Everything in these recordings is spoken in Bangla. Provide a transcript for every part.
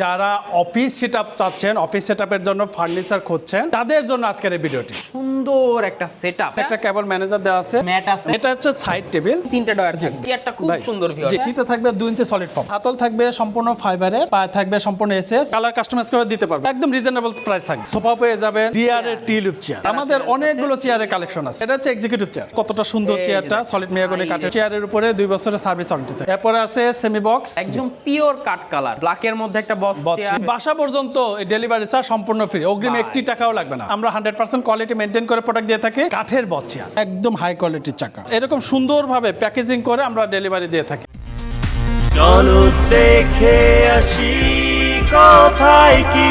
যারা অফিস সেটআপ চাচ্ছেন, অফিস সেটআপের জন্য ফার্নিচার খুঁজছেন, তাদের জন্য আজকের এই ভিডিওটি। সুন্দর একটা সেটআপ, একটা কেবল ম্যানেজার দেওয়া আছে, ম্যাট আছে, এটা হচ্ছে সাইড টেবিল, তিনটা ডয়ার থাকবে, চেয়ারটা খুব সুন্দর ভিউ আছে। সিটটা থাকবে 2 ইঞ্চি সলিড ফর্ম, হাতল থাকবে সম্পূর্ণ ফাইবারে, পায়ে থাকবে সম্পূর্ণ এসএস, কালার কাস্টমাইজ করে দিতে পারবে, একদম রিজনেবল প্রাইস থাকবে। সোফা পেয়ে যাবেন, ডিআরের টিউলিপ চেয়ার, আমাদের অনেকগুলো চেয়ারের কালেকশন আছে। এটা হচ্ছে এক্সিকিউটিভ চেয়ার, কতটা সুন্দর চেয়ারটা, সলিড মেহগনি কাঠের চেয়ারের উপরে 2 বছরের সার্ভিস ওয়ারেন্টি থাকে। এরপরে আছে সেমি বক্স, একদম পিওর কাট কালার, ব্ল্যাকের মধ্যে একটা বক্স চেয়ার, বাসা পর্যন্ত ডেলিভারি চার্জ সম্পূর্ণ ফ্রি, অগ্রিম 1 টাকাও লাগবে না। আমরা 100% কোয়ালিটি মেইনটেইন করে প্রোডাক্ট দিয়ে থাকি। কাঠের বক্স চেয়ার, একদম হাই কোয়ালিটির চাকা, এরকম সুন্দরভাবে প্যাকেজিং করে আমরা ডেলিভারি দিয়ে থাকি। চলো দেখে আসি কোথায় কি।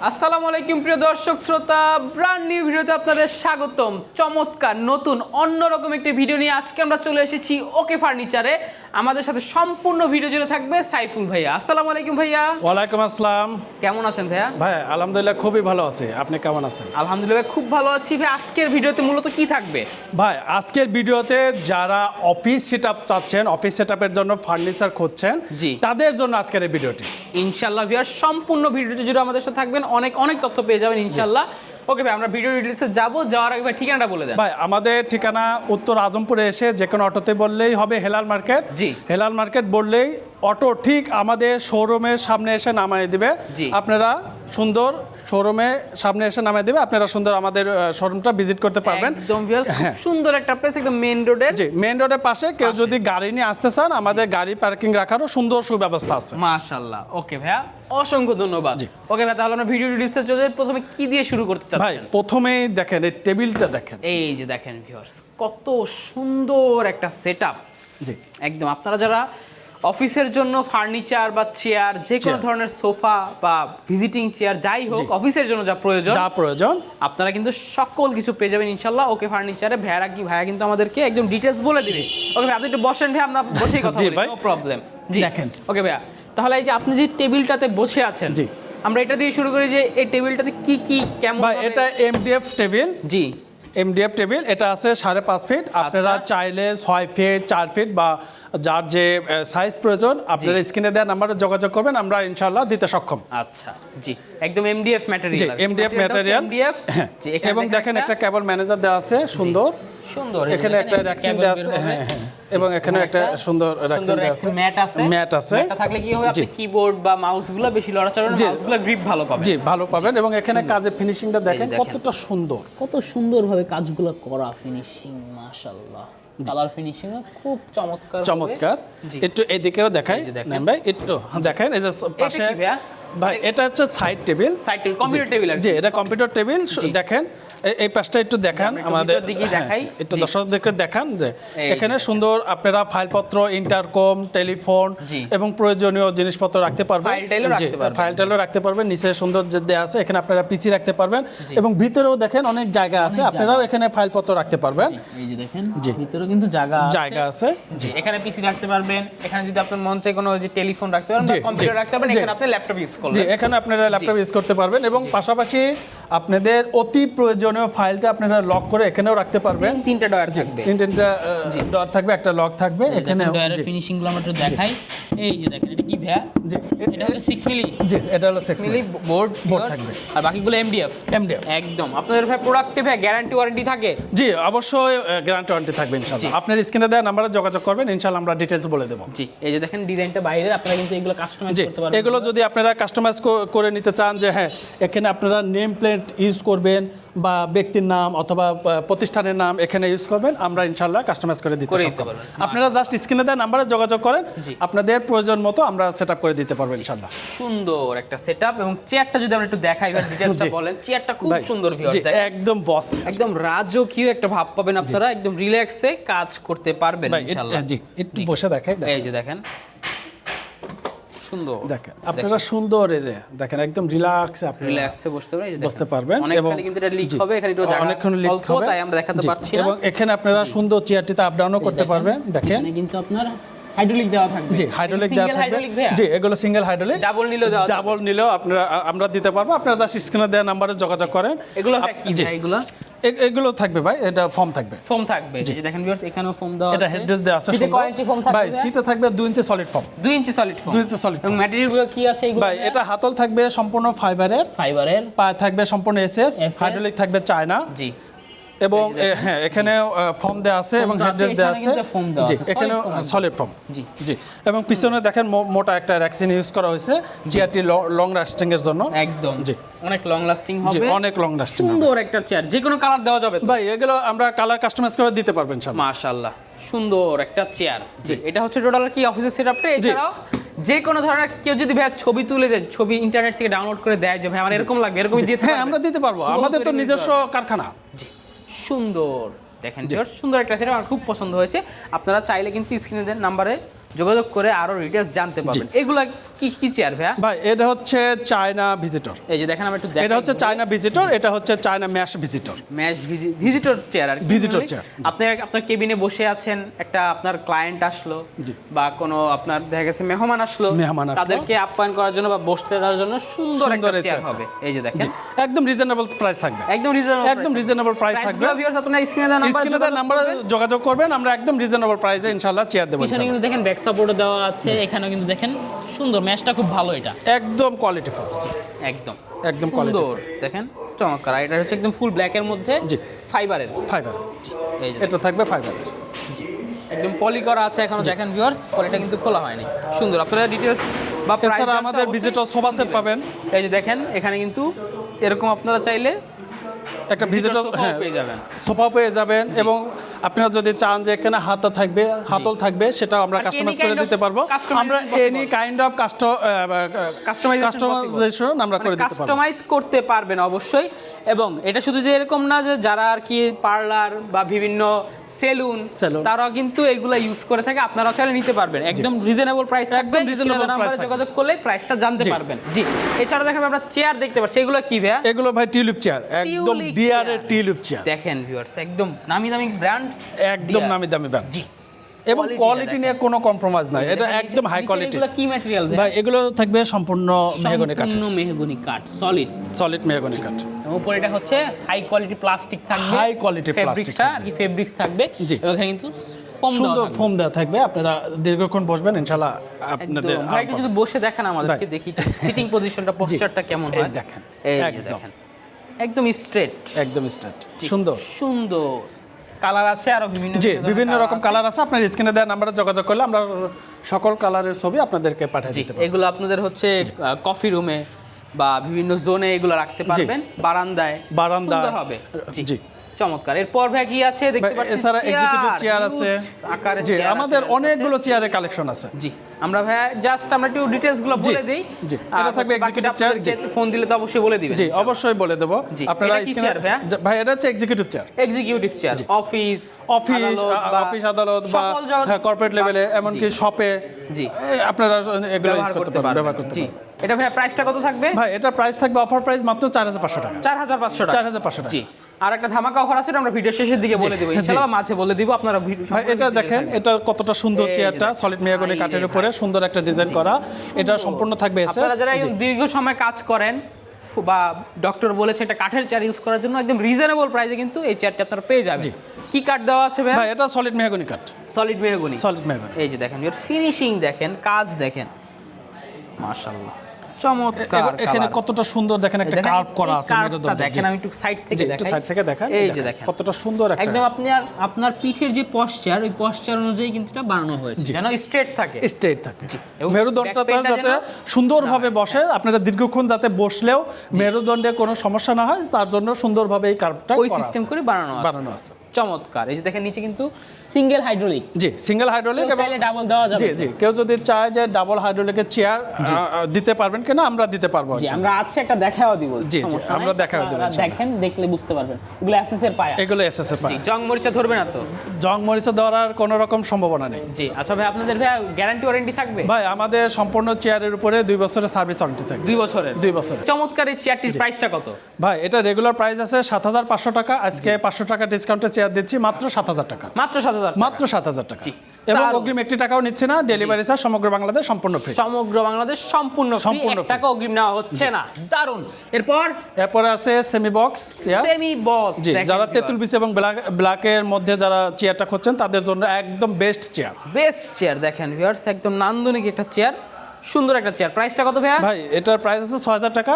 আসসালামু আলাইকুম প্রিয় দর্শক শ্রোতা, ব্র্যান্ড নিউ ভিডিওতে আপনাদের স্বাগতম। চমৎকার নতুন অন্যরকম একটি ভিডিও নিয়ে আজকে আমরা চলে এসেছি ওকে ফার্নিচারে। আমাদের সাথে সম্পূর্ণ ভিডিও জুড়ে থাকবে সাইফুল ভাইয়া। আসসালামু আলাইকুম ভাইয়া। ওয়ালাইকুম আসসালাম। কেমন আছেন ভাইয়া? ভাই আলহামদুলিল্লাহ খুবই ভালো আছি, আপনি কেমন আছেন? আলহামদুলিল্লাহ খুব ভালো আছি ভাই। আজকের ভিডিওতে মূলত কি থাকবে? ভাই আজকের ভিডিওতে যারা অফিস সেটআপ চাচ্ছেন, অফিস সেটআপের জন্য ফার্নিচার খুঁজছেন, জি, তাদের জন্য আজকের এই ভিডিওটি। ইনশাআল্লাহ ভাইয়া সম্পূর্ণ ভিডিওটি জুড়ে আমাদের সাথে থাকবেন, অনেক তথ্য পেয়ে যাবেন ইনশাআল্লাহ। ওকে ভাই, আমরা ভিডিও ডিটেইলসে যাওয়ার আগে ভাই ঠিকানাটা বলে দেন। ভাই আমাদের ঠিকানা উত্তর আজমপুরে এসে যে কোনো অটোতে বললেই হবে হেলাল মার্কেট। জি, হেলাল মার্কেট বললেই অটো ঠিক আমাদের শোরুমের সামনে এসে নামিয়ে দিবে। জি, আপনারা সুন্দর শোরুমে সামনে এসে নামিয়ে দিবে, আপনারা সুন্দর আমাদের শোরুমটা ভিজিট করতে পারবেন। একদম ভিউয়ার্স, খুব সুন্দর একটা প্লেস, একদম মেইন রোডের। জি, মেইন রোডের পাশে কেউ যদি গাড়ি নিয়ে আসতে চান, আমাদের গাড়ি পার্কিং রাখারও সুন্দর সুব্যবস্থা আছে। মাশাআল্লাহ। ওকে ভাইয়া, অসংখ্য ধন্যবাদ। ওকে ভাই, তাহলে আমরা ভিডিও ডিটেইলসে চলে যাই। প্রথমে কি দিয়ে শুরু করতে ভাই চাচ্ছেন? প্রথমেই দেখেন এই টেবিলটা দেখেন, এই যে দেখেন ভিউয়ার্স, কত সুন্দর একটা সেটআপ। জি একদম আপনারা যারা অফিসের জন্য ফার্নিচার বা চেয়ার, যে কোনো চেয়ার, ধরনের সোফা বা ভিজিটিং চেয়ার যাই হোক, অফিসের জন্য যা প্রয়োজন আপনারা কিন্তু সকল কিছু পেয়ে যাবেন ইনশাআল্লাহ ওকে ফার্নিচারে। ভাইয়া কিন্তু আমাদেরকে একদম ডিটেইলস বলে দিবে। ওকে ভাই, আপনি একটু বসেন ভাই, আমরা বসেই কথা বলি, নো প্রবলেম। জি দেখেন। ওকে ভাইয়া, তাহলে এই যে আপনি যে টেবিলটাতে বসে আছেন, জি, আমরা এটা দিয়ে শুরু করি যে এই টেবিলটাতে কি কেমন। ভাই এটা এমডিএফ টেবিল। জি, এমডিএফ টেবিল, এটা আছে 5.5 ফিট। আপনারা চাইলে 6 ফিট, 4 ফিট বা যার যে সাইজ প্রয়োজন আপনারা স্ক্রিনে দেওয়া নাম্বারে যোগাযোগ করবেন, আমরা ইনশাআল্লাহ দিতে সক্ষম। আচ্ছা, জি, একদম এমডিএফ ম্যাটেরিয়াল। জি, এমডিএফ ম্যাটেরিয়াল। এবং দেখেন একটা কেবল ম্যানেজার দেওয়া আছে সুন্দর, এখানে একটা র্যাকসিং দেওয়া আছে, হ্যাঁ হ্যাঁ, এবং এখানে একটা সুন্দর র্যাকসিং দেওয়া আছে, ম্যাট আছে। ম্যাটটা থাকলে কি হবে, আপনি কিবোর্ড বা মাউসগুলো বেশি লড়াচড়া না, মাউসগুলো গ্রিপ ভালো পাবেন। জি, ভালো পাবেন। এবং এখানে কাজের ফিনিশিংটা দেখেন কতটা সুন্দর, কত সুন্দরভাবে কাজগুলো করা, ফিনিশিং মাশাআল্লাহ, কালার ফিনিশিং খুব চমৎকার। একটু এদিকেও দেখাই নেন ভাই, একটু দেখেন এই যে পাশে। ভাই এটা হচ্ছে সাইড টেবিল, কম্পিউটার টেবিল। জি, এটা কম্পিউটার টেবিল। দেখেন এই পাশটা একটু দেখান, আমাদের একটু দর্শকদেরকে দেখান যে এখানে সুন্দর আপনারা ফাইলপত্র, ইন্টারকম, টেলিফোন এবং প্রয়োজনীয় জিনিসপত্র রাখতে পারবেন। ফাইল টাইলও রাখতে পারবেন। নিচে সুন্দর যে দেয়া আছে, এখানে আপনারা পিসি রাখতে পারবেন। এবং ভিতরেও দেখেন অনেক জায়গা আছে, আপনারাও এখানে ফাইলপত্র রাখতে পারবেন। এই যে দেখেন, জি, ভিতরে কিন্তু জায়গা আছে। জি, এখানে পিসি রাখতে পারবেন। এখানে যদি আপনার মন চায় কোনো যে টেলিফোন রাখতে পারবেন বা কম্পিউটার রাখতে পারবেন, এখানে আপনি ল্যাপটপ ইউজ করবেন। জি, এখানে আপনারা ল্যাপটপ ইউজ করতে পারবেন। এবং পাশাপাশি আপনাদের অতি প্রয়োজনীয় ফাইলটা আপনারা লক করে এখানেও রাখতে পারবেন। তিনটা ডয়ার থাকবে, তিনটা ডয়ার থাকবে, একটা লক থাকবে। এখানে ডয়ারের ফিনিশিং গুলো আমরা একটু দেখাই। এই যে দেখেন, এটা কি ভাইয়া? জি, এটা হচ্ছে 6 মিলি। জি, এটা হলো 6 মিলি বোর্ড থাকবে, আর বাকিগুলো এমডিএফ। একদম আপনাদের ভাই প্রোডাক্টে ভাই গ্যারান্টি ওয়ারেন্টি থাকে? জি, অবশ্যই গ্যারান্টি ওয়ারেন্টি থাকবে ইনশাআল্লাহ। আপনার স্ক্রিনে দেওয়া নাম্বারে যোগাযোগ করবেন, ইনশাআল্লাহ আমরা ডিটেইলস বলে দেব। জি, এই যে দেখেন ডিজাইনটা বাইরে, আপনারা কিন্তু এগুলো কাস্টমাইজ করতে পারবেন। এগুলো যদি আপনারা কাস্টমাইজ করে নিতে চান, যে হ্যাঁ এখানে আপনারা নেম প্লেট ইউজ করবেন বা ব্যক্তির নাম অথবা প্রতিষ্ঠানের নাম এখানে ইউজ করবেন, আমরা ইনশাআল্লাহ কাস্টমাইজ করে দিতে পারবো। আপনারা জাস্ট স্ক্রিনে দেওয়া নাম্বারে যোগাযোগ করেন, আপনাদের প্রয়োজন মতো আমরা সেটআপ করে দিতে পারবো ইনশাআল্লাহ। সুন্দর একটা সেটআপ। এবং চেয়ারটা যদি আমরা একটু দেখাই ভাই, ডিটেইলসটা বলেন। চেয়ারটা খুব সুন্দর ভিউয়ার, একদম বস, একদম রাজকীয় একটা ভাব পাবেন আপনারা, একদম রিল্যাক্সে কাজ করতে পারবেন ইনশাআল্লাহ। জি, একটু বসে দেখাই। এই যে দেখেন, সুন্দর দেখেন আপনারা সুন্দর, এই যে দেখেন একদম রিল্যাক্সে বসতে পারবেন। এবং কিন্তু এটা লিক হবে, এখানে একটু জায়গা অনেকক্ষণ লিক হবে, তাই আমরা দেখাতে পারছি না। এবং এখানে আপনারা সুন্দর চেয়ারটিতে আপ ডাউনও করতে পারবেন। দেখেন এখানে কিন্তু আপনার হাইড্রোলিক দেওয়া থাকবে। জি, হাইড্রোলিক দেওয়া থাকবে। জি, এগুলো সিঙ্গেল হাইড্রোলিক, ডাবল নিলেও আপনারা আমরা দিতে পারবো। আপনারা জাস্ট স্ক্রিনে দেওয়া নাম্বারে যোগাযোগ করেন। এগুলো কি ভাই? এগুলো এগুলো থাকবে ভাই, এটা ফর্ম থাকবে। ফোম থাকবে, এই যে দেখেন ভিউয়ার্স এখানেও ফোম দেওয়া আছে। এটা হেডরেস্ট দেওয়া আছে। সিটে কয় ইঞ্চি ফোম থাকবে ভাই সিটে থাকবে 2 ইঞ্চি সলিড ফর্ম। 2 ইঞ্চি সলিড ফোম। 2 ইঞ্চি সলিড এবং ম্যাটেরিয়াল গুলো কি আছে এগুলো? ভাই এটা হাতল থাকবে সম্পূর্ণ ফাইবারের, ফাইবারের, পায়ে থাকবে সম্পূর্ণ এসএস, হাইড্রোলিক থাকবে চায়না। জি। এবং হ্যাঁ এখানে ফর্ম দেওয়া আছে এবং হেডরেস্ট দেওয়া আছে। জি, এখানে সলিড ফর্ম। জি জি, এবং পিছনে দেখেন মোটা একটা র্যাকসিন ইউজ করা হয়েছে জিআরটি লং লাস্টিং এর জন্য। একদম জি, অনেক লং লাস্টিং জি হবে, অনেক লং লাস্টিং। সুন্দর একটা চেয়ার, যে কোনো কালার দেওয়া যাবে তো? ভাই এগুলো আমরা কালার কাস্টমাইজ করে দিতে পারবেন সব। মাশাআল্লাহ, সুন্দর একটা চেয়ার। জি, এটা হচ্ছে টোটাল কি অফিসের সেটআপটা। এছাড়াও যে কোনো ধরনের কেউ যদি ভাই ছবি তুলে দেয়, ছবি ইন্টারনেট থেকে ডাউনলোড করে দেয় যে ভাই আমার এরকম লাগবে, এরকমই দিতে হ্যাঁ আমরা দিতে পারবো, আমাদের তো নিজস্ব কারখানা। জি, সুন্দর দেখেন ভিউয়ার্স, সুন্দর একটা সেট, আমার খুব পছন্দ হয়েছে। আপনারা চাইলে কিন্তু স্ক্রিনে দেন নাম্বারে যোগাযোগ করে আরো ডিটেইলস জানতে পারবেন। এগুলা কি কি চেয়ার ভাইয়া? ভাই এটা হচ্ছে চায়না ভিজিটর। এই যে দেখেন আমি একটু দেখাই। এটা হচ্ছে চায়না ভিজিটর, এটা হচ্ছে China mesh visitor. Mesh visitor chair আর কি। Visitor chair, আপনি আপনার কেবিনে বসে আছেন, একটা আপনার ক্লায়েন্ট আসলো জি। বা কোনো আপনার দেখা গেছে মেহমান আসলো, মেহমান আসলো। তাদেরকে আপ্যায়ন করার জন্য বা বসতে দেওয়ার জন্য সুন্দর একটা সুন্দর এই চেয়ার chairটা। হবে। এই যে দেখেন জি, একদম রিজনেবল প্রাইস থাকবে। একদম রিজনেবল, একদম রিজনেবল প্রাইস থাকবে। ভিউয়ার্স আপনারা স্ক্রিনে দেওয়া স্ক্রিনে দেওয়া নাম্বারে যোগাযোগ করবেন, আমরা একদম রিজনেবল প্রাইসে ইনশাআল্লাহ চেয়ার দেব। পিছনে কিন্তু দেখেন ব্যাক সাপোর্টও দেওয়া আছে, এখানেও কিন্তু দেখেন সুন্দর, ম্যাশটা খুব ভালো এটা। একদম কোয়ালিটিফুল। একদম একদম সুন্দর দেখেন, চমৎকার। আর এটা হচ্ছে একদম ফুল ব্ল্যাক এর মধ্যে জি। ফাইবারের। ফাইবার, এই যে এটা থাকবে ফাইবার। একদম পলি করা আছে এখনো, দেখেন ভিউয়ার্স পলিটা কিন্তু খোলা হয়নি। সুন্দর, আপনারা ডিটেইলস বা প্রাইস এছাড়া আমাদের ভিজিটর সোফা সেট পাবেন। এই যে দেখেন এখানে কিন্তু এরকম আপনারা চাইলে একটা ভিজিটর সোফাও পেয়ে যাবেন। সোফাও পেয়ে যাবেন, এবং আপনারা যদি চান যে এখানে হাতা থাকবে, হাতল থাকবে, সেটাও আমরা আর কাস্টমাইজ any করে kind of দিতে পারবো। customization আমরা possible। Any kind of customisation আমরা করে দিতে পারবো। কাস্টমাইজ করতে পারবেন অবশ্যই। এবং এটা শুধু যে এরকম না যে যারা আর কি পার্লার বা বিভিন্ন সেলুন Salon। তারাও কিন্তু এগুলা ইউজ করে থাকে, আপনারাও চাইলে নিতে পারবেন। একদম রিজনেবল প্রাইস, একদম reasonable price থাকবে। যোগাযোগ করলে প্রাইসটা জানতে জি। পারবেন। জি, এছাড়া দেখেন আমরা চেয়ার দেখতে পাচ্ছি, এগুলো কি ভাইয়া? এগুলো ভাই টিউলিপ চেয়ার, একদম Tulip ডিআরের chair। Tulip chair. দেখেন ভিউয়ার্স, একদম নামি দামি ব্র্যান্ড, একদম নামি দামি ব্র্যান্ড। জি। এবং Quality কোয়ালিটি টা নিয়ে কোনো কম্প্রোমাইজ নাই, এটা দেখেন একদম হাই নিচের কোয়ালিটি। এগুলো কি ম্যাটেরিয়াল ভাই এগুলো থাকবে সম্পূর্ণ মেহগনি কাঠ, সম্পূর্ণ মেহগনি কাঠ, সলিড। সলিড মেহগনি কাঠ। উপরে এটা হচ্ছে হাই কোয়ালিটি প্লাস্টিক থাকবে, High quality plastic ফেব্রিক্সটা আর কি ফেব্রিক্স থাকবে। জি। এবং এখানে কিন্তু ফোম সুন্দর ফোম দেওয়া থাকবে, আপনারা দীর্ঘক্ষণ বসবেন ইনশাআল্লাহ আপনাদের একদম। ভাই একটু যদি বসে দেখেন আমাদেরকে, ভাই। দেখি সিটিং পজিশনটা, পোস্টারটা কেমন এই হয় দেখেন, এই যে একদম। দেখেন একদম স্ট্রেট, একদম স্ট্রেট সুন্দর। সুন্দর কালার আছে, আরো বিভিন্ন জি, ধরনের বিভিন্ন colour রকম আছে। কালার আছে, আপনার স্ক্রিনে দেওয়া নাম্বারে যোগাযোগ করলে আমরা সকল কালারের ছবি আপনাদেরকে পাঠিয়ে জি, দিতে পারবো। এগুলো আপনাদের হচ্ছে কফি রুমে বা বিভিন্ন জোনে এগুলো রাখতে পারবেন, বারান্দায় বারান্দা সুন্দর হবে। জি। চমৎকার। এরপর ভাই কি আছে দেখতে পাচ্ছি? এছাড়া এক্সিকিউটিভ চেয়ার আছে। আকারে জি, চেয়ার আমাদের আছে, অনেকগুলো চেয়ারের কালেকশন আছে। জি, আমরা ভাই জাস্ট আমরা একটু ডিটেইলস গুলো জি, বলে দেই। জি, এটা থাকবে executive chair, জি। ফোন দিলে তো অবশ্যই বলে দিবেন। জি, অবশ্যই বলে দেবো। জি, আপনারা এটা কি স্ক্রিনে চেয়ার ভাইয়া? ভাই এটা হচ্ছে executive chair. Executive chair, office office আদালত বা হ্যাঁ কর্পোরেট লেভেলে, এমনকি শপে জি আপনারা এগুলো ইউজ ব্যবহার করতে পারবেন, ব্যবহার করতে জি। পারবেন। এটা ভাই প্রাইসটা কত থাকবে? ভাই এটা প্রাইস থাকবে অফার প্রাইস মাত্র 4500 টাকা। 4500 টাকা। 4500 টাকা। জি। আর একটা ধামাকা অফার আছে, আমরা ভিডিও শেষের দিকে বলে দেব ইনশাআল্লাহ, মাঝে বলে দিব, আপনারা ভিডিও ভাই এটা দেখেন, এটা কতটা সুন্দর এই যে চেয়ারটা, দেখেন। সলিড মেহগনি এই কাঠের যে উপরে সুন্দর একটা ডিজাইন করা। এটা সম্পূর্ণ থাকবে এসএস। আপনারা যারা একদম দীর্ঘ সময় কাজ করেন বা ডক্টর বলেছে একটা কাঠের চেয়ার ইউজ করার জন্য, একদম রিজনেবল প্রাইসে কিন্তু এই চেয়ারটা আপনারা পেয়ে যাবেন। জি। কি কাঠ দেওয়া আছে ভাই? ভাই এটা সলিড মেহগনি কাঠ, সলিড মেহগনি। Solid mahogany. এই যে দেখেন এর ফিনিশিং দেখেন, কাজ দেখেন, মাশাআল্লাহ চমৎকার। এখানে colour। কতটা সুন্দর দেখেন, একটা দেখেন, কার্ভ করা এই আছে কার্ভটা মেরুদণ্ডে। দেখেন, আমি একটু সাইড থেকে জি, একটু দেখাই। সাইড থেকে দেখান। এই যে দেখেন কতটা সুন্দর একটা একদম আপনার পিঠের যে পশ্চার, ওই পশ্চার অনুযায়ী কিন্তু এটা বানানো হয়েছে, যেন স্ট্রেট থাকে, স্ট্রেট থাকে। এবং মেরুদণ্ডটা back pain টা যাতে যেন সুন্দরভাবে বসে, আপনারা দীর্ঘক্ষণ যাতে বসলেও মেরুদণ্ডে কোনো সমস্যা না হয়, তার জন্য সুন্দরভাবে এই কার্ভটা ওই সিস্টেম করে বানানো আছে। চমৎকার। এই যে দেখেন নিচে কিন্তু সিঙ্গেল হাইড্রোলিক। জি, সিঙ্গেল হাইড্রোলিক, এবং ডাবল দেওয়া যাবে। জি জি, কেউ যদি চায় যে ডাবল হাইড্রোলিকের চেয়ার দিতে পারবেন কিনা, আমরা দিতে পারবো। জি, আমরা আছে একটা দেখাও দিব। জি, সমস্যা আমরা নাই। দেখাও দিব আপনারা ইনশাআল্লাহ। দেখেন, দেখলে বুঝতে পারবেন এগুলো এসএস এর পায়া। এগুলো এসএস এর জি, পায়। জং মরিচা ধরবে না তো? জং মরিচা দেওয়ার কোনো রকম সম্ভাবনা নেই। জি। আচ্ছা ভাই, আপনাদের ভাই গ্যারান্টি ওয়ারেন্টি থাকবে? ভাই আমাদের সম্পূর্ণ চেয়ারের উপরে 2 বছরের সার্ভিস ওয়ারেন্টি থাকবে। 2 বছরের। 2 বছরের। চমৎকার। এই চেয়ারটির প্রাইসটা কত? ভাই এটা রেগুলার প্রাইস আছে 7500 টাকা, আজকে 500 টাকা ডিসকাউন্টে চেয়ার দিচ্ছি মাত্র 7000 টাকা। মাত্র 7000 টাকা। মাত্র 7000 টাকা। জি। এবং অগ্রিম 1 টাকাও নিচ্ছে না, ডেলিভারি চার্জ সমগ্র বাংলাদেশ সম্পূর্ণ ফ্রি। সমগ্র বাংলাদেশ সম্পূর্ণ ফ্রি, সম্পূর্ণ 1 টাকা অগ্রিম নেওয়া হচ্ছে না। দারুন। এরপরে আছে semi box chair. Semi box, জি, যারা তেঁতুল বিচি এবং ব্ল্যাকের মধ্যে যারা চেয়ারটা খুঁজছেন তাদের জন্য একদম বেস্ট চেয়ার। বেস্ট চেয়ার দেখেন ভিউয়ার্স, একদম নান্দনিক একটা চেয়ার, সুন্দর একটা চেয়ার। প্রাইসটা কত ভাইয়া? ভাই এটার প্রাইস আছে 6000 টাকা,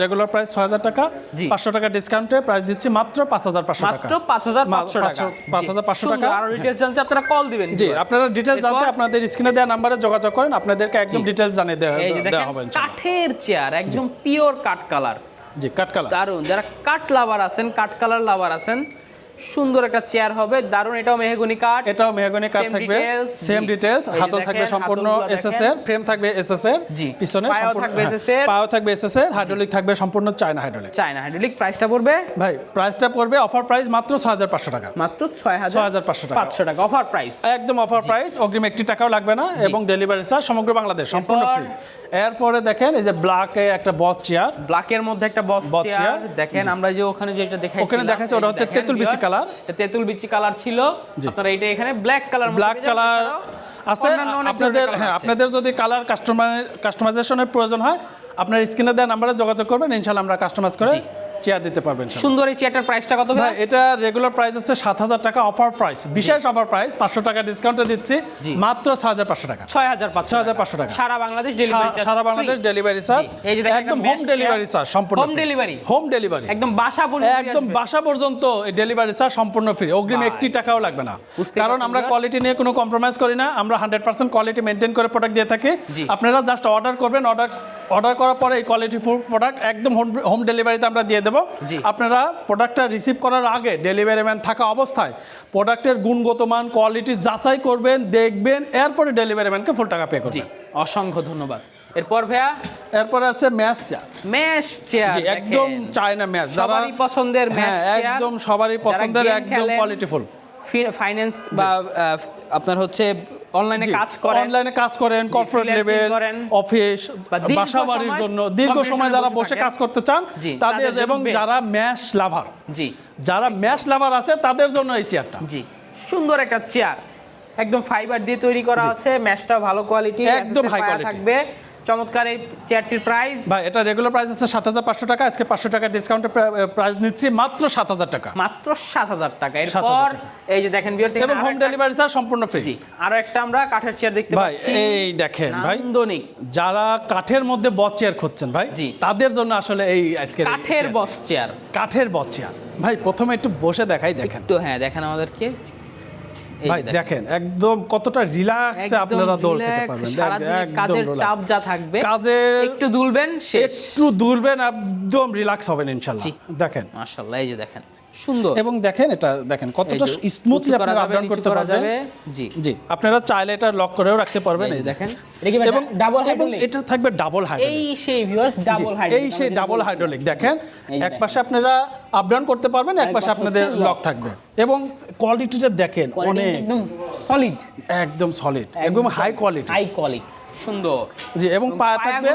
রেগুলার প্রাইস 6000 টাকা, 500 টাকা ডিসকাউন্টে প্রাইস দিচ্ছি মাত্র 5500 টাকা। মাত্র 5500 টাকা। 5500 টাকা। আর ডিটেইলস জানতে আপনারা কল দিবেন। জি, আপনারা ডিটেইলস জানতে আপনাদের স্ক্রিনে দেওয়া নম্বরে যোগাযোগ করেন, আপনাদেরকে একদম ডিটেইলস জানিয়ে এই যে দেওয়া দেখেন হবে ইনশাআল্লাহ। কাঠের চেয়ার, একদম পিওর কাঠ কালার। জি, কাট কালার। দারুন, যারা কাঠ লাভার আছেন, কাঠ কালার লাভার আছেন, সুন্দর একটা চেয়ার হবে। দারুন, এটাও মেহগনি কাঠ, এটাও মেহগনি কাঠ থাকবে, সেম ডিটেইলস। হাতল থাকবে সম্পূর্ণ এসএস এর, ফ্রেম থাকবে এসএস এর, পিছনে পায়াও সম্পূর্ণ থাকবে SS এর, পায়াও থাকবে এসএস এর, হাইড্রোলিক থাকবে সম্পূর্ণ চায়না হাইড্রোলিক। China hydraulic. প্রাইসটা পড়বে ভাই প্রাইসটা পড়বে অফার প্রাইস মাত্র 6500 টাকা। মাত্র 6500 টাকা। 500 টাকা অফার প্রাইস, একদম অফার প্রাইস, অগ্রিম 1 টাকাও লাগবে না এবং ডেলিভারি চার্জ সমগ্র বাংলাদেশ সম্পূর্ণ ফ্রি। এরপরে দেখেন এই যে ব্ল্যাকে একটা বস চেয়ার, ব্ল্যাকের মধ্যে একটা বস চেয়ার দেখেন। আমরা যে ওখানে যেটা দেখাইছি, ওখানে দেখাচ্ছে ওটা হচ্ছে তেঁতুল বিচি কালার। তেঁতুল বিচি কালার ছিল, আপনারা এটা এখানে ব্ল্যাক কালার, ব্ল্যাক কালার আছে আপনাদের। হ্যাঁ, আপনাদের যদি কালার কাস্টমাইজেশনের প্রয়োজন হয় আপনার স্ক্রিনে দেওয়া নম্বরে যোগাযোগ করবেন, ইনশাআল্লাহ আমরা কাস্টমাইজ করে চেয়ার দিতে পারবেন। সুন্দর এই চেয়ারটার প্রাইসটা কত ভাই? এটা রেগুলার প্রাইস আছে 7000 টাকা, অফার প্রাইস, বিশেষ অফার প্রাইস 500 টাকা ডিসকাউন্টে দিচ্ছি মাত্র 6500 টাকা। 6500 টাকা সারা বাংলাদেশ ডেলিভারি চার্জ। সারা বাংলাদেশ ডেলিভারি চার্জ, একদম হোম ডেলিভারি চার্জ সম্পূর্ণ হোম ডেলিভারি। হোম ডেলিভারি একদম বাসা পর্যন্ত, একদম বাসা পর্যন্ত এই ডেলিভারি চার্জ সম্পূর্ণ ফ্রি, অগ্রিম 1 টাকাও লাগবে না। কারণ আমরা কোয়ালিটি নিয়ে কোনো কম্প্রোমাইজ করি না, আমরা 100% কোয়ালিটি মেইনটেইন করে প্রোডাক্ট দিয়ে থাকি। আপনারা জাস্ট অর্ডার করবেন, অর্ডার করার পরে এই কোয়ালিটি ফুল প্রোডাক্ট একদম হোম ডেলিভারিতে আমরা দিয়ে দেবো। আপনারা প্রোডাক্টটা রিসিভ করার আগে ডেলিভারি ম্যান থাকা অবস্থায় প্রোডাক্টের গুণগত মান কোয়ালিটি যাচাই করবেন, দেখবেন, এরপরে ডেলিভারি ম্যানকে ফুল টাকা পে করবেন। অসংখ্য ধন্যবাদ। এরপর ভাইয়া, এরপরে আছে ম্যাশ চেয়ার। ম্যাশ চেয়ার একদম চায়না ম্যাশ, সবারই পছন্দের ম্যাশ চেয়ার, একদম সবারই পছন্দের, একদম কোয়ালিটিফুল। ফাইন্যান্স বা আপনার হচ্ছে অনলাইনে কাজ করেন, কর্পোরেট লেভেল, অফিস, বাসা বাড়ির জন্য দীর্ঘ সময় যারা বসে কাজ করতে চান তাদের, এবং যারা ম্যাশ লাভার, যারা ম্যাশ লাভার আছে তাদের জন্য এই চেয়ারটা। জি, সুন্দর একটা চেয়ার, একদম ফাইবার দিয়ে তৈরি করা আছে, ম্যাশটা ভালো কোয়ালিটি, একদম হাই কোয়ালিটি থাকবে। চমৎকার এই চেয়ারটির প্রাইস ভাই, এটা রেগুলার প্রাইস আছে 7500 টাকা, আজকে 500 টাকা ডিসকাউন্টে প্রাইস নিচ্ছি মাত্র 7000 টাকা। মাত্র 7000 টাকা। এরপর এই যে দেখেন ভিউয়ার্স, এবং হোম ডেলিভারি চার্জ সম্পূর্ণ ফ্রি। জি, আরো একটা আমরা কাঠের চেয়ার দেখতে পাচ্ছি। এই দেখেন ভাই, নান্দনিক। যারা কাঠের মধ্যে বস চেয়ার খুঁজছেন ভাই, তাদের জন্য আসলে এই আজকে কাঠের বস চেয়ার, কাঠের বস চেয়ার। ভাই প্রথমে একটু বসে দেখাই, দেখেন একটু। হ্যাঁ, দেখেন আমাদেরকে ভাই, দেখেন একদম কতটা রিল্যাক্সে আপনারা দোল খেতে পারবেন। কাজের চাপ যা থাকবে, কাজের একটু দুলবেন, একটু দুলবেন, একদম রিল্যাক্স হবেন ইনশাআল্লাহ। দেখেন মাশাআল্লাহ, এই যে দেখেন সুন্দর। এবং দেখেন এটা দেখেন কতটা স্মুথলি আপনারা আপডাউন করতে পারবেন। জি জি, আপনারা চাইলে এটা লক করেও রাখতে পারবেন। এই দেখেন, এবং ডাবল এবং এটা থাকবে ডাবল হাইড্রোলিক। এই সেই ভিউয়ার্স, ডাবল হাইড্রোলিক, এই সেই ডাবল হাইড্রোলিক। দেখেন এক পাশে আপনারা আপডাউন করতে পারবেন, এক পাশে আপনাদের লক থাকবে। এবং কোয়ালিটিটা দেখেন, অনেক একদম সলিড, একদম সলিড, একদম হাই কোয়ালিটি, সুন্দর। জি, এবং পায়া থাকবে,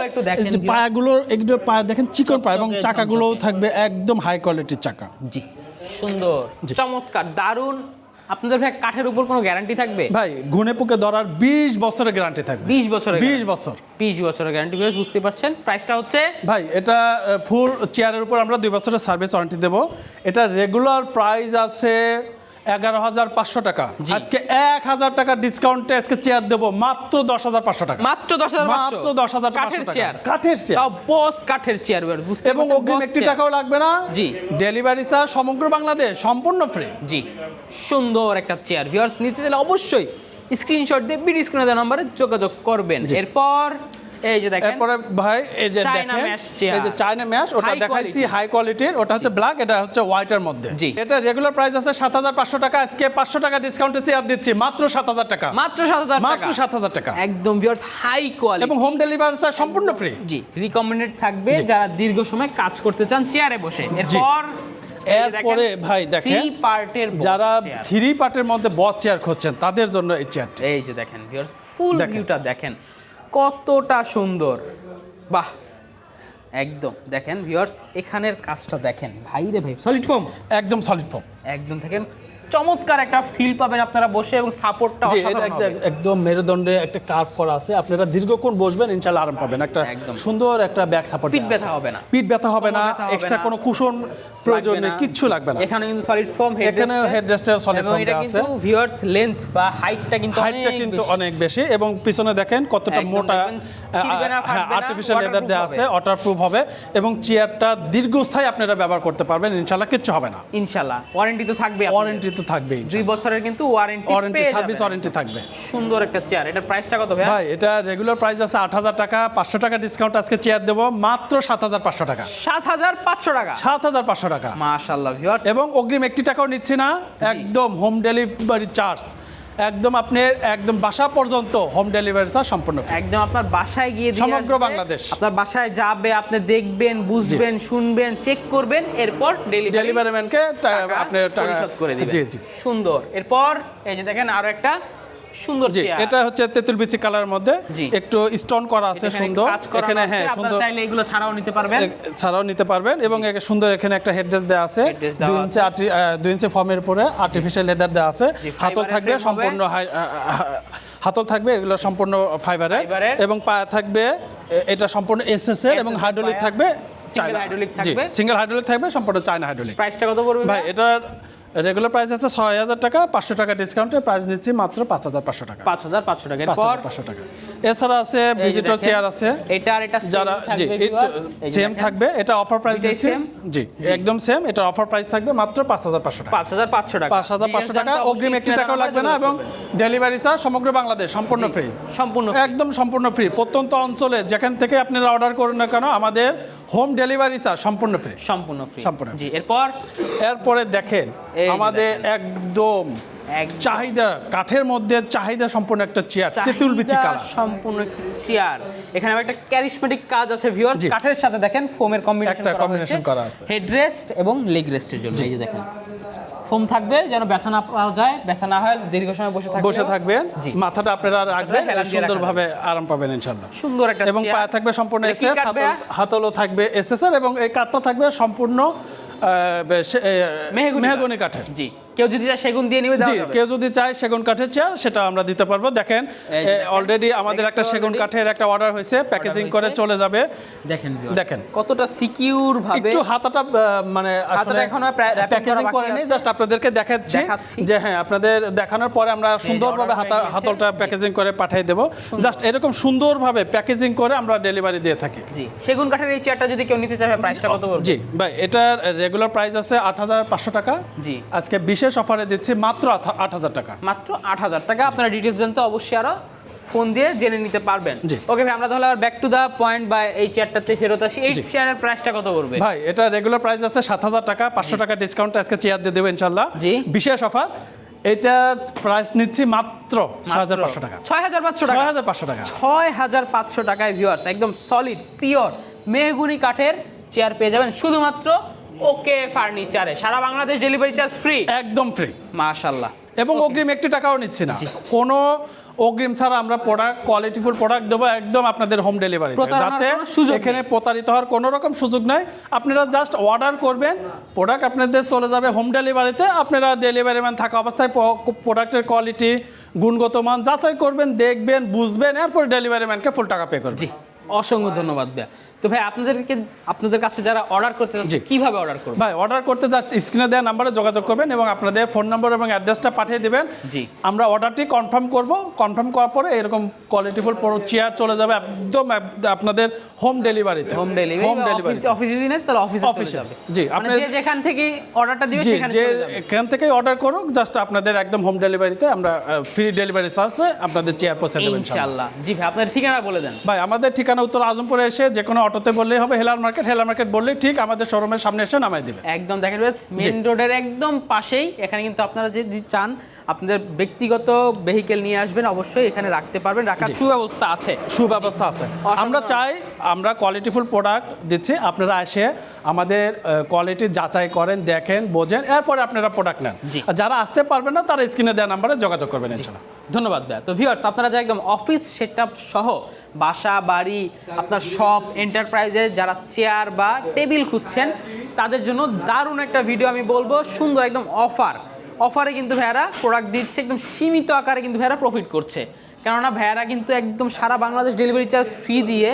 যে পায়াগুলোর একটু পায়া দেখেন চিকন পায়া, এবং চাকাগুলোও থাকবে একদম হাই কোয়ালিটির চাকা। জি, সুন্দর, চমৎকার, দারুন। আপনাদের ভাই কাঠের উপর কোনো গ্যারান্টি থাকবে? ভাই ঘুনে পুকে ধরার 20 বছরের গ্যারান্টি থাকবে। 20 বছরের 20 বছর 20 বছরের গ্যারান্টি, বুঝতে পারছেন। প্রাইসটা হচ্ছে ভাই, এটা ফুল চেয়ারের উপর আমরা 2 বছরের সার্ভিস ওয়ারেন্টি দেব। এটা রেগুলার প্রাইস আছে 11500 টাকা, আজকে 1000 টাকা ডিসকাউন্টে আজকে চেয়ার দেবো মাত্র 10500 টাকা। মাত্র 10500, মাত্র 10500 কাঠের চেয়ার, কাঠের চেয়ার, তাও বস কাঠের চেয়ার, বুঝতে এবং অগ্রিম 1 টাকাও লাগবে না। জি, ডেলিভারি চার্জ সমগ্র বাংলাদেশ সম্পূর্ণ ফ্রি। জি, সুন্দর একটা চেয়ার। ভিউয়ার্স নিতে চাইলে অবশ্যই স্ক্রিনশট দিয়ে ভিডিও স্ক্রিনে দেওয়া নম্বরে যোগাযোগ করবেন। এরপর এই যে দেখেন, এরপরে ভাই এই যে দেখেন, এই যে চায়না ম্যাশ, ওটা দেখাইছি হাই কোয়ালিটির, ওটা হচ্ছে ব্ল্যাক, এটা হচ্ছে হোয়াইটের মধ্যে। এটা রেগুলার প্রাইস আছে 7500 টাকা, আজকে 500 টাকা ডিসকাউন্টে চেয়ার দিচ্ছি মাত্র 7000 টাকা। মাত্র 7000 টাকা, মাত্র 7000 টাকা, একদম ভিউয়ার্স হাই কোয়ালিটি, এবং হোম ডেলিভারি চার্জ সম্পূর্ণ ফ্রি। জি, রিকমেন্ডেড থাকবে যারা দীর্ঘ সময় কাজ করতে চান চেয়ারে বসে। এরপরে ভাই দেখেন, যারা 3 পার্টের মধ্যে বস চেয়ার খুঁজছেন তাদের জন্য এই চেয়ারটা। এই যে দেখেন ভিউয়ার্স, ফুল ভিউটা দেখেন কতটা সুন্দর, বাহ, একদম দেখেন ভিউয়ার্স, এখানের কাজটা দেখেন ভাই রে ভাই, সলিড ফোম, একদম সলিড ফোম, একদম দেখেন চমৎকার একটা ফিল পাবেন আপনারা বসে এবং সাপোর্টটা জি, এটা অসাধারণ হবে। একদম মেরুদণ্ডে একটা কার্ভ করা আছে, আপনারা দীর্ঘক্ষণ বসবেন ইনশাআল্লাহ আরাম পাবেন। একটা একদম। সুন্দর একটা ব্যাক সাপোর্ট, পিঠ ব্যথা হবে না। পিঠ ব্যথা হবে না, কোমর ব্যথা হবে এক্সট্রা না। কোনো কুশন প্রয়োজন লাগবে নেই, না। কিচ্ছু লাগবে না। এখানে কিন্তু সলিড ফর্ম এখানে হেডরেস্টের সলিড এবং ফর্ম এটা আছে, কিন্তু ভিউয়ার্স লেন্থ বা হাইটটা কিন্তু অনেক বেশি এবং পিছনে দেখেন কতটা একদম মোটা দেখবেন, ছিঁড়বে না, ফাটবে না, আর্টিফিশিয়াল লেদার waterproof দেওয়া আছে, ওয়াটারপ্রুফ হবে এবং চেয়ারটা দীর্ঘস্থায়ী আপনারা ব্যবহার করতে পারবেন ইনশাআল্লাহ, কিচ্ছু হবে না। ইনশাআল্লাহ ওয়ারেন্টি তো থাকবে, ওয়ারেন্টি তো থাকবেই, 2 বছরের কিন্তু ওয়ারেন্টি সার্ভিস ওয়ারেন্টি থাকবে। সুন্দর একটা চেয়ার, এটার প্রাইসটা কত ভাই? ভাই এটা রেগুলার প্রাইস আছে 8,000 টাকা, 500 টাকা ডিসকাউন্ট আজকে চেয়ার দেবো মাত্র 7,500 টাকা। 7,500 টাকা, 7,500 টাকা মাশাআল্লাহ ভিউয়ার্স। এবং অগ্রিম 1 টাকাও নিচ্ছি না, একদম হোম ডেলিভারি চার্জ, একদম আপনি একদম বাসা পর্যন্ত হোম ডেলিভারি চার্জ সম্পূর্ণ free। একদম আপনার বাসায় গিয়ে দিয়ে সমগ্র আসবে। বাংলাদেশ। আপনার বাসায় যাবে, আপনি দেখবেন, বুঝবেন, শুনবেন, চেক করবেন, এরপর ডেলিভারি ম্যানকে আপনি টাকা পরিশোধ করে দিবেন। জি জি সুন্দর। এরপর এই যে দেখেন আরো একটা সুন্দর জি, চেয়ার, এটা হচ্ছে তেঁতুল বিচি কালারের মধ্যে জি। একটু স্টোন করা আছে, সুন্দর। এখানে হ্যাঁ আপনারা সুন্দর চাইলে এগুলো ছাড়াও নিতে পারবেন। ছাড়াও নিতে পারবেন এবং সুন্দর এখানে একটা হেডরেস্ট দেওয়া আছে, Headrest দেওয়া 2 ইঞ্চি ফর্মের উপরে আর্টিফিশিয়াল লেদার দেওয়া আছে, জি, হাতল fiber থাকবে frame হবে। সম্পূর্ণ হাতল থাকবে, এগুলো সম্পূর্ণ ফাইবারের ফাইবারের। এবং পায়া থাকবে এটা সম্পূর্ণ এসএস এর এবং SS হাইড্রোলিক পায়া। থাকবে, Single hydraulic থাকবে। সিঙ্গেল হাইড্রোলিক থাকবে, সম্পূর্ণ চায়না হাইড্রোলিক। প্রাইসটা কত পড়বে ভাই এটার রেগুলার প্রাইস আছে 6,000 টাকা, 500 টাকা ডিসকাউন্টে প্রাইস নিচ্ছি মাত্র 5,500 টাকা। 5,500 টাকা। এরপর 5,500 টাকা। এছাড়া আছে ভিজিটর দেখেন, চেয়ার আছে, এটা আর এটা যারা জি সেম থাকবে, এটা অফার প্রাইস দুইটাই দিচ্ছি, same? জি একদম সেম, এটা অফার প্রাইস থাকবে মাত্র 5,500 টাকা। 5,500 টাকা। 5,500 টাকা, অগ্রিম 1 টাকাও লাগবে না এবং ডেলিভারি চার্জ সমগ্র বাংলাদেশ সম্পূর্ণ ফ্রি, সম্পূর্ণ একদম সম্পূর্ণ ফ্রি। প্রত্যন্ত অঞ্চলে যেখান থেকে আপনারা অর্ডার করুন না কেন, আমাদের হোম ডেলিভারি চার্জ সম্পূর্ণ ফ্রি। সম্পূর্ণ ফ্রি। সম্পূর্ণ। জি, এরপর এরপরে দেখেন এই যে আমাদের একদম চাহিদা, কাঠের মধ্যে চাহিদা সম্পূর্ণ একটা চেয়ার, তেঁতুল বিচি চাহিদা কালার সম্পূর্ণ চেয়ার। এখানে আবার একটা ক্যারিসমেটিক কাজ আছে ভিউয়ার্স, জি। কাঠের সাথে দেখেন ফোমের একটা combination করা আছে। হেডরেস্ট এবং লেগ রেস্টের জন্য এই যে দেখেন ফোম থাকবে, যেন ব্যথা না পাওয়া যায়, ব্যথা না হয়, দীর্ঘ সময় বসে থাকবেন, জি, মাথাটা আপনারা রাখবেন, হেলান দিয়ে সুন্দরভাবে আরাম পাবেন ইনশাআল্লাহ। সুন্দর একটা এবং চেয়ার। পায়া থাকবে সম্পূর্ণ এটা কি এসএস, কাঠ ভাইয়া? হাতলও থাকবে এসএসআর এবং এই কাঠটা থাকবে সম্পূর্ণ মেহগনি কাঠের। জি, কেউ যদি চায় সেগুন দিয়ে নিবে, জি, দেওয়া যাবে। কেউ যদি চায় সেগুন কাঠের চেয়ার সেটা আমরা দিতে পারবো। দেখেন এই যে দেখেন, অলরেডি আমাদের একটা সেগুন কাঠের একটা অর্ডার হয়েছে, প্যাকেজিং করে হয়েছে। চলে যাবে। দেখেন দেখেন কতটা সিকিউর ভাবে একটু হাতাটা মানে আসলে এখনো wrapping প্যাকেজিং করা করে বাকি নেই, আছে। জাস্ট আপনাদেরকে দেখাচ্ছি যে হ্যাঁ আপনাদের দেখানোর পরে আমরা সুন্দরভাবে order হয়ে গেছে। হাতলটা প্যাকেজিং করে পাঠিয়ে দেব। জাস্ট এরকম সুন্দরভাবে প্যাকেজিং করে আমরা ডেলিভারি দিয়ে থাকি। জি, সেগুন কাঠের এই চেয়ারটা যদি কেউ নিতে চায় প্রাইসটা কত পড়বে? জি ভাই, এটার রেগুলার প্রাইস আছে 8,500 টাকা, জি, আজকে বিশেষ অফারে দিচ্ছি মাত্র 8,000 টাকা। মাত্র 8,000 টাকা। আপনারা ডিটেইলস জানতে অবশ্যই আরো ফোন দিয়ে জেনে নিতে পারবেন। জি। ওকে ভাই, আমরা তাহলে ব্যাক টু দা পয়েন্ট বা এই চেয়ারটাতে ফেরত আসি। এই চেয়ারের প্রাইসটা কত পড়বে? ভাই এটা রেগুলার প্রাইস আছে 7,000 টাকা, 500 টাকা ডিসকাউন্ট আজকে চেয়ার দিয়ে দেবো ইনশাআল্লাহ। জি। বিশেষ অফার, এটার প্রাইস নিচ্ছি মাত্র 6,500 টাকা। 6,500 টাকা। 6,500 টাকা। 6,500 টাকায় ভিউয়ার্স একদম সলিড পিওর মেহগুনি কাঠের চেয়ার পেয়ে যাবেন শুধুমাত্র ওকে ফার্নিচারে। সারা বাংলাদেশ ডেলিভারি চার্জ ফ্রি, একদম ফ্রি মাশাআল্লাহ। এবং অগ্রিম 1 টাকাও নিচ্ছি না, কোনো অগ্রিম ছাড়া আমরা প্রোডাক্ট, কোয়ালিটিফুল প্রোডাক্ট দেবো একদম আপনাদের হোম ডেলিভারি, প্রতারণার যাতে কোনো সুযোগ এখানে প্রতারিত হওয়ার কোনো রকম সুযোগ নাই। আপনারা জাস্ট অর্ডার করবেন, প্রোডাক্ট আপনাদের চলে যাবে হোম ডেলিভারিতে। আপনারা ডেলিভারি ম্যান থাকা অবস্থায় প্রোডাক্টের কোয়ালিটি, গুণগত মান যাচাই করবেন, দেখবেন, বুঝবেন, এরপর ডেলিভারি ম্যানকে ফুল টাকা পে করবেন। জি, অসংখ্য ধন্যবাদ ভাইয়া। তো ভাই আপনাদের কাছে যারা অর্ডার করতে চাচ্ছে কিভাবে অর্ডার করবে? ভাই অর্ডার করতে জাস্ট স্ক্রিনে দেওয়া নাম্বারে যোগাযোগ করবেন এবং আপনাদের ফোন নম্বর এবং অ্যাড্রেসটা পাঠিয়ে দিবেন। জি, আমরা অর্ডারটি কনফার্ম করব, কনফার্ম করার পরে এরকম কোয়ালিটিফুল চেয়ার চলে যাবে একদম আপনাদের হোম ডেলিভারিতে। হোম ডেলিভারি অফিসে দিনে তাহলে অফিসে চলে যাবে। জি, আপনি যেখান থেকে অর্ডারটা দিবেন সেখানে যে চলে যাবে। এখান থেকেই অর্ডার করুক, জাস্ট আপনাদের একদম হোম ডেলিভারিতে আমরা ফ্রি ডেলিভারি চার্জে আপনাদের চেয়ার পৌঁছে দেবেন ইনশাআল্লাহ। জি ভাই, আপনার ঠিকানা বলে দেন। ভাই আমাদের ঠিকানা উত্তর আজমপুরে এসে যে কোনো অটোতে বললেই হবে, হেলাল মার্কেট বললেই ঠিক আমাদের শোরুমের সামনে এসে নামাই দিবে। একদম দেখেন মেইন রোডের একদম পাশেই। এখানে কিন্তু আপনারা যদি চান আপনাদের ব্যক্তিগত ভেহিকেল নিয়ে আসবেন, অবশ্যই এখানে রাখতে পারবেন, রাখার সুব্যবস্থা আছে। সুব্যবস্থা আছে। আমরা চাই আমরা কোয়ালিটিফুল প্রোডাক্ট দিচ্ছি, আপনারা এসে আমাদের কোয়ালিটি যাচাই করেন, দেখেন, বোঝেন, এরপরে আপনারা প্রোডাক্ট নেন। আর যারা আসতে পারবেন না তারা স্ক্রিনে দেওয়া নাম্বারে যোগাযোগ করবেন ইনশাআল্লাহ। ধন্যবাদ ভাইয়া। তো ভিউয়ার্স, আপনারা যারা একদম অফিস সেটআপ সহ বাসা বাড়ি, আপনার শপ, এন্টারপ্রাইজে যারা চেয়ার বা টেবিল খুঁজছেন তাদের জন্য দারুণ একটা ভিডিও আমি বলবো, সুন্দর একদম অফার অফারে কিন্তু ভাইয়ারা প্রোডাক্ট দিচ্ছে, একদম সীমিত আকারে কিন্তু ভাইয়ারা প্রফিট করছে। কেননা ভাইয়ারা কিন্তু একদম সারা বাংলাদেশ ডেলিভারি চার্জ ফ্রি দিয়ে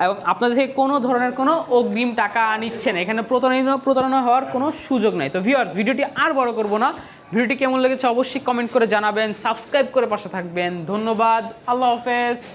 এবং আপনাদের থেকে কোনো ধরনের কোনো অগ্রিম টাকা নিচ্ছে না। এখানে প্রতারণা হওয়ার কোনো সুযোগ নাই। তো ভিউয়ার্স, ভিডিওটি আর বড় করব না, ভিডিওটি কেমন লেগেছে অবশ্যই কমেন্ট করে জানাবেন, সাবস্ক্রাইব করে পাশে থাকবেন। ধন্যবাদ, আল্লাহ হাফেজ।